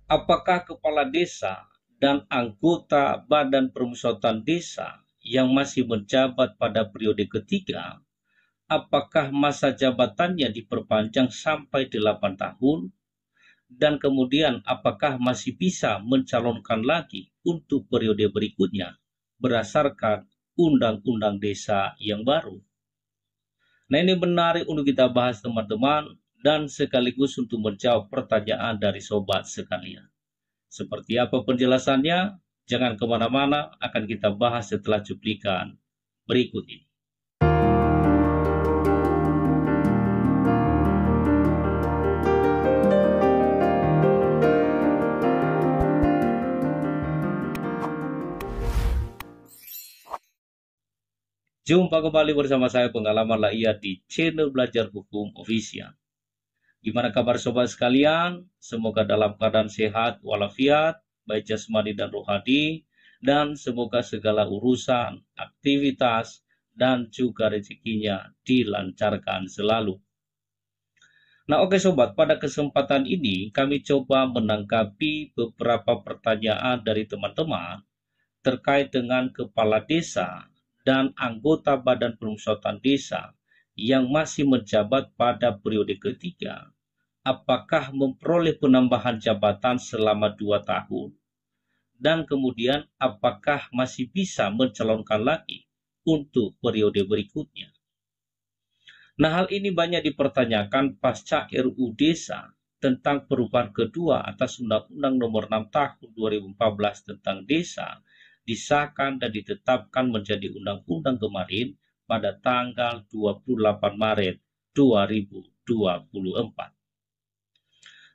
Apakah kepala desa dan anggota Badan Permusyawaratan Desa yang masih menjabat pada periode ketiga, apakah masa jabatannya diperpanjang sampai 8 tahun, dan kemudian apakah masih bisa mencalonkan lagi untuk periode berikutnya berdasarkan Undang-Undang Desa yang baru. Nah, ini menarik untuk kita bahas teman-teman, dan sekaligus untuk menjawab pertanyaan dari sobat sekalian. Seperti apa penjelasannya? Jangan kemana-mana, akan kita bahas setelah cuplikan berikut ini. Jumpa kembali bersama saya Pengalaman Rakyat di channel Belajar Hukum Official. Gimana kabar sobat sekalian? Semoga dalam keadaan sehat walafiat, baik jasmani dan rohani, dan semoga segala urusan, aktivitas, dan juga rezekinya dilancarkan selalu. Nah, oke sobat, pada kesempatan ini kami coba menanggapi beberapa pertanyaan dari teman-teman terkait dengan kepala desa dan anggota Badan Permusyawaratan Desa yang masih menjabat pada periode ketiga, apakah memperoleh penambahan jabatan selama 2 tahun, dan kemudian apakah masih bisa mencalonkan lagi untuk periode berikutnya. Nah, hal ini banyak dipertanyakan pasca RUU Desa tentang perubahan kedua atas Undang-Undang Nomor 6 Tahun 2014 tentang Desa disahkan dan ditetapkan menjadi undang-undang kemarin pada tanggal 28 Maret 2024.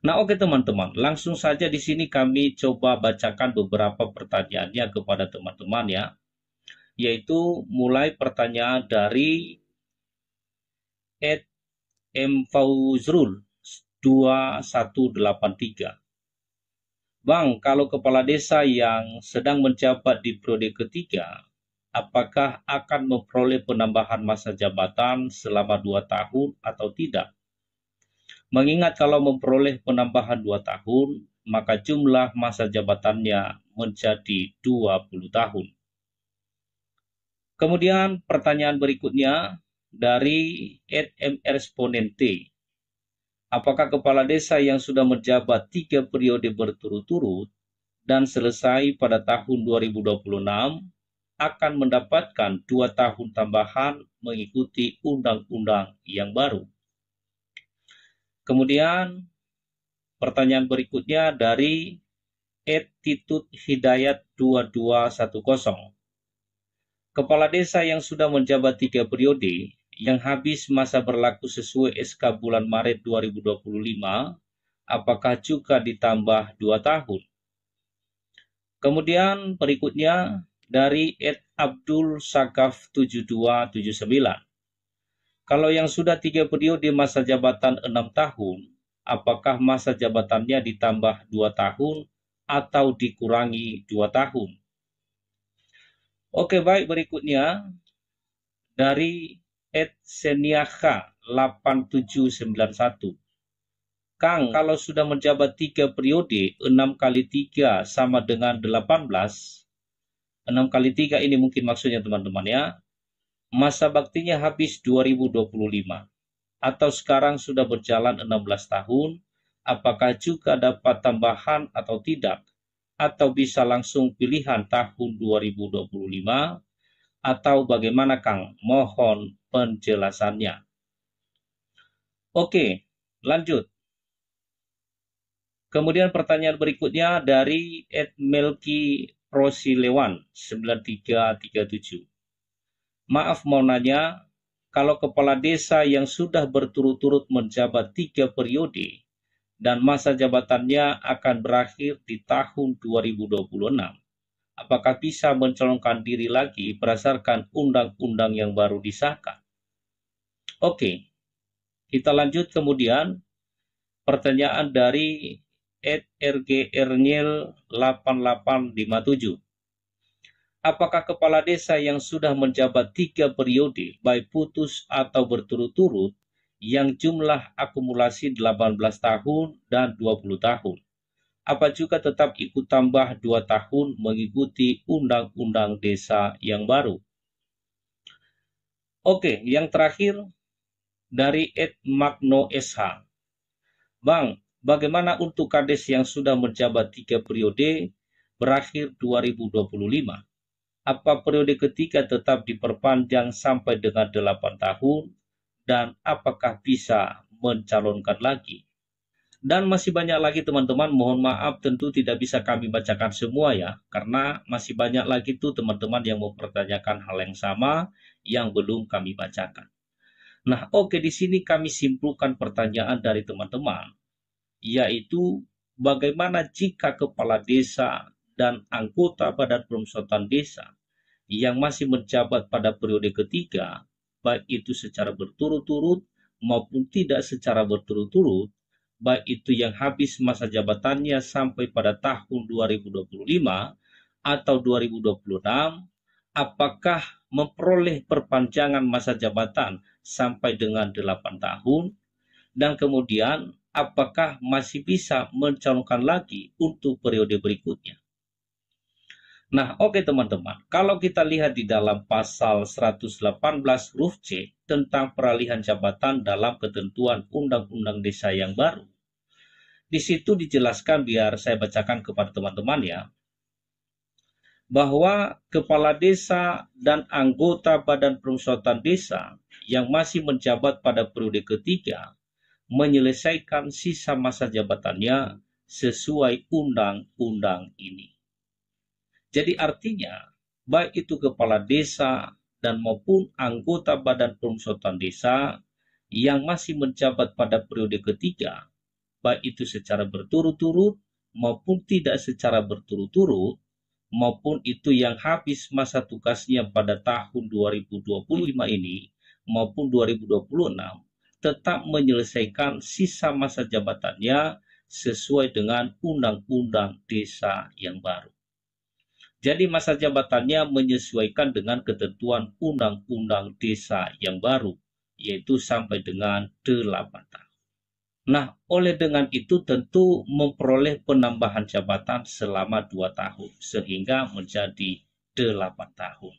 Nah, oke teman-teman, langsung saja di sini kami coba bacakan beberapa pertanyaannya kepada teman-teman ya, yaitu mulai pertanyaan dari @mfauzrul 2183. Bang, kalau kepala desa yang sedang menjabat di periode ketiga, apakah akan memperoleh penambahan masa jabatan selama 2 tahun atau tidak? Mengingat kalau memperoleh penambahan 2 tahun, maka jumlah masa jabatannya menjadi 20 tahun. Kemudian pertanyaan berikutnya dari @mrsponente. Apakah kepala desa yang sudah menjabat 3 periode berturut-turut dan selesai pada tahun 2026 akan mendapatkan 2 tahun tambahan mengikuti undang-undang yang baru? Kemudian pertanyaan berikutnya dari @tituthidayat 2210. Kepala desa yang sudah menjabat 3 periode yang habis masa berlaku sesuai SK bulan Maret 2025, apakah juga ditambah 2 tahun? Kemudian berikutnya dari @abdul sakaf 7279. Kalau yang sudah 3 periode masa jabatan 6 tahun, apakah masa jabatannya ditambah 2 tahun atau dikurangi 2 tahun? Oke, baik, berikutnya dari @seniaka 8791. Kang, kalau sudah menjabat 3 periode, 6 kali 3 sama dengan 18. 6 kali 3 ini mungkin maksudnya teman-teman ya. Masa baktinya habis 2025. Atau sekarang sudah berjalan 16 tahun, apakah juga dapat tambahan atau tidak? Atau bisa langsung pilihan tahun 2025? Atau bagaimana Kang? Mohon penjelasannya. Oke, lanjut. Kemudian pertanyaan berikutnya dari @melki rosilewan 9337. Maaf mau nanya, kalau kepala desa yang sudah berturut-turut menjabat 3 periode dan masa jabatannya akan berakhir di tahun 2026, apakah bisa mencalonkan diri lagi berdasarkan undang-undang yang baru disahkan? Oke, kita lanjut kemudian pertanyaan dari @rgrnyel 8857. Apakah kepala desa yang sudah menjabat 3 periode, baik putus atau berturut-turut, yang jumlah akumulasi 18 tahun dan 20 tahun, apa juga tetap ikut tambah 2 tahun mengikuti undang-undang desa yang baru. Oke, yang terakhir dari Ed Magno SH. Bang, bagaimana untuk Kades yang sudah menjabat 3 periode berakhir 2025? Apa periode ketiga tetap diperpanjang sampai dengan 8 tahun? Dan apakah bisa mencalonkan lagi? Dan masih banyak lagi teman-teman, mohon maaf tentu tidak bisa kami bacakan semua ya, karena masih banyak lagi tuh teman-teman yang mempertanyakan hal yang sama yang belum kami bacakan. Nah, oke, di sini kami simpulkan pertanyaan dari teman-teman, yaitu bagaimana jika kepala desa dan anggota Badan Pemusatan Desa yang masih menjabat pada periode ketiga, baik itu secara berturut-turut maupun tidak secara berturut-turut, baik itu yang habis masa jabatannya sampai pada tahun 2025 atau 2026, apakah memperoleh perpanjangan masa jabatan sampai dengan 8 tahun, dan kemudian apakah masih bisa mencalonkan lagi untuk periode berikutnya. Nah, oke teman-teman, kalau kita lihat di dalam pasal 118 huruf C tentang peralihan jabatan dalam ketentuan Undang-Undang Desa yang baru, di situ dijelaskan, biar saya bacakan kepada teman-teman ya, bahwa kepala desa dan anggota Badan Pemusatan Desa yang masih menjabat pada periode ketiga menyelesaikan sisa masa jabatannya sesuai undang-undang ini. Jadi artinya, baik itu kepala desa dan maupun anggota Badan Pemusatan Desa yang masih menjabat pada periode ketiga, baik itu secara berturut-turut maupun tidak secara berturut-turut, maupun itu yang habis masa tugasnya pada tahun 2025 ini maupun 2026, tetap menyelesaikan sisa masa jabatannya sesuai dengan Undang-Undang Desa yang baru. Jadi masa jabatannya menyesuaikan dengan ketentuan Undang-Undang Desa yang baru, yaitu sampai dengan 8 tahun. Nah, oleh dengan itu tentu memperoleh penambahan jabatan selama 2 tahun, sehingga menjadi 8 tahun.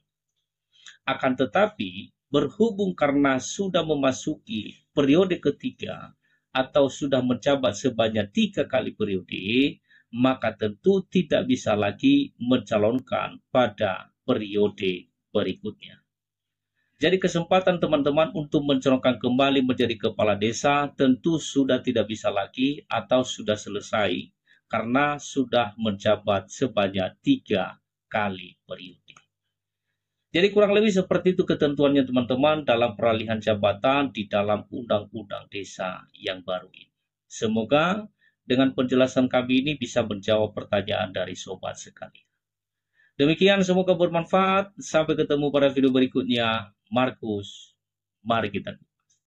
Akan tetapi, berhubung karena sudah memasuki periode ketiga, atau sudah menjabat sebanyak 3 kali periode, maka tentu tidak bisa lagi mencalonkan pada periode berikutnya. Jadi kesempatan teman-teman untuk mencalonkan kembali menjadi kepala desa tentu sudah tidak bisa lagi atau sudah selesai karena sudah menjabat sebanyak 3 kali periode. Jadi kurang lebih seperti itu ketentuannya teman-teman dalam peralihan jabatan di dalam Undang-Undang Desa yang baru ini. Semoga dengan penjelasan kami ini bisa menjawab pertanyaan dari sobat sekalian. Demikian, semoga bermanfaat. Sampai ketemu pada video berikutnya. Markus, mari kita